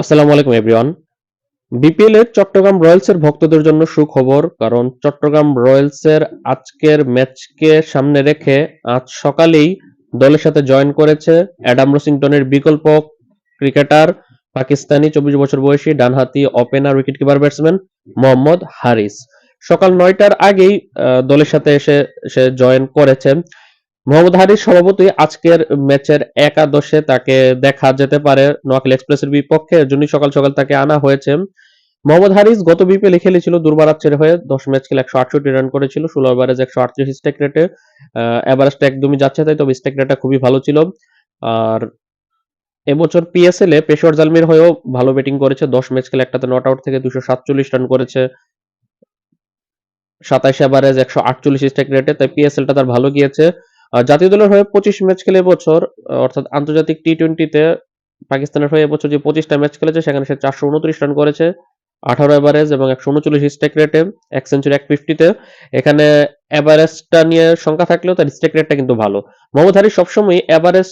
আসসালামু আলাইকুম everyone. BPL এর চট্টগ্রাম রয়্যালস এর ভক্তদের জন্য সুখবর, কারণ চট্টগ্রাম রয়্যালস এর আজকের ম্যাচকে সামনে রেখে আজ সকালেই দলের সাথে জয়েন করেছে অ্যাডাম রসিংটনের বিকল্প ক্রিকেটার, পাকিস্তানি 24 বছর বয়সী ডানহাতি opener wicket keeper batsman Mohammad Haris. সকাল 9টার আগেই দলের সাথে এসে সে জয়েন করেছে। মোহাম্মদ হারিস স্বভাবতই আজকের ম্যাচের একাদশে তাকে দেখা যেতে পারে নোয়াখালী এক্সপ্রেসের বিপক্ষে, এর জন্যই সকাল সকাল তাকে আনা হয়েছে। মোহাম্মদ হারিস গত বিপিএলে খেলেছিল দুর্বারাচ্ছের হয়ে, 10 ম্যাচ খেলে 168 রান করেছিল, 16 ওভারেজ 138 স্ট্রাইক রেটে। এভারেজটা একদমই যাচ্ছে তাই, তবে স্ট্রাইক রেটটা খুবই ভালো ছিল। আর এবছর পিএসএল এ পেশোয়ার জালমির হয়েও ভালো ব্যাটিং করেছে, 10 ম্যাচ খেলে একটাতে নট আউট থেকে 247 রান করেছে, 27 এভারেজ 148 স্ট্রাইক রেটে, তাই পিএসএলটা তার ভালো গিয়েছে। জাতীয় দলের হয়ে 25 ম্যাচ খেলে এবছর, অর্থাৎ আন্তর্জাতিক টি-20-তে পাকিস্তানের হয়ে এবছর যে 25টা ম্যাচ খেলেছে সেখানে সে 429 রান করেছে, 18 এভারেজ এবং 139 স্ট্রাইক রেটে, এক সেঞ্চুরি 150-তে। এখানে এভারেজটা নিয়ে শঙ্কা থাকলেও তার স্ট্রাইক রেটটা কিন্তু ভালো। মোহাম্মদ হারিস সবসময় এভারেজ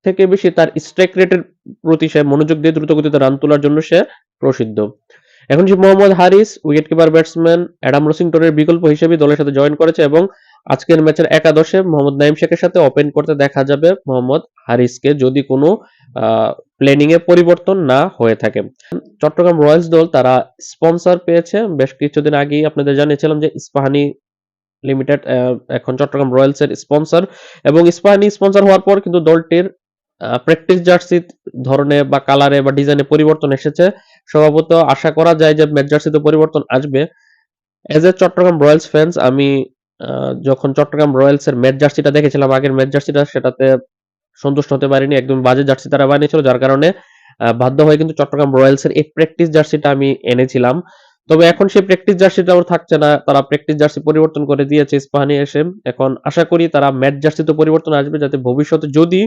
থেকে বেশি তার স্ট্রাইক রেটের প্রতি সে মনোযোগ দিয়ে দ্রুত গতিতে রান তোলার জন্য সে প্রসিদ্ধ। এখন যে মোহাম্মদ হারিস উইকেট কিপার ব্যাটসম্যান অ্যাডাম রসিংটনের বিকল্প হিসেবে দলের সাথে জয়েন করেছে এবং আজকের ম্যাচের একাদশে মোহাম্মদ নাইম শেখের সাথে ওপেন করতে দেখা যাবে মোহাম্মদ হারিসকে, যদি কোনো প্ল্যানিং এ পরিবর্তন না হয়ে থাকে। চট্টগ্রাম রয়্যালস দল তারা স্পন্সর পেয়েছে, বেশ কিছুদিন আগেই আপনাদের জানিয়েছিলাম যে ইস্পাহানি লিমিটেড এখন চট্টগ্রাম রয়্যালস এর স্পন্সর, এবং ইস্পাহানি স্পন্সর হওয়ার পর কিন্তু দলটির প্র্যাকটিস জার্সি ধরনে বা কালারে বা ডিজাইনে পরিবর্তন এসেছে। স্বভাবত আশা করা যায় যে ম্যাচ জার্সিতে পরিবর্তন আসবে। As a Chattogram Royals fans আমি যখন চট্টগ্রাম রয়্যালস এর ম্যাচ জার্সিটা দেখেছিলাম, আগের ম্যাচ জার্সিটা, সেটাতে সন্তুষ্ট হতে পারিনি, একদম বাজে জার্সি তারা বানিয়েছিল, যার কারণে বাধ্য হয়ে কিন্তু চট্টগ্রাম রয়্যালস এর এই প্র্যাকটিস জার্সিটা আমি এনেছিলাম। তবে এখন সেই প্র্যাকটিস জার্সিটা আর থাকছে না, তারা প্র্যাকটিস জার্সি পরিবর্তন করে দিয়েছে ইস্পাহানি এসে। এখন আশা করি তারা ম্যাচ জার্সিতে পরিবর্তন আসবে, যাতে ভবিষ্যতে যদি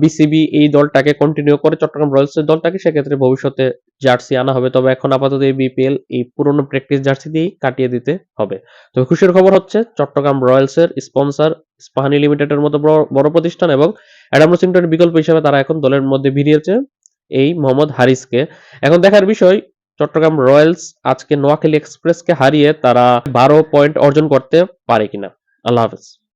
বিসিবি এই দলটাকে কন্টিনিউ করে চট্টগ্রাম রয়্যালস এর দলটাকে, সেক্ষেত্রে ভবিষ্যতে জার্সি আনা হবে। তবে এখন আপাতত এই বিপিএল এই পুরনো প্র্যাকটিস জার্সি দিয়েই কাটিয়ে দিতে হবে। তবে খুশির খবর হচ্ছে চট্টগ্রাম রয়্যালস এর স্পন্সর ইস্পাহানি লিমিটেডের মতো বড় প্রতিষ্ঠান এবং অ্যাডাম রসিংটনের বিকল্প হিসেবে তারা এখন দলের মধ্যে ভিড়িয়েছে এই মোহাম্মদ হারিসকে। এখন দেখার বিষয় চট্টগ্রাম রয়্যালস আজকে নোয়াখালী এক্সপ্রেসকে হারিয়ে তারা 12 পয়েন্ট অর্জন করতে পারে কিনা। আল্লাহ হাফেজ।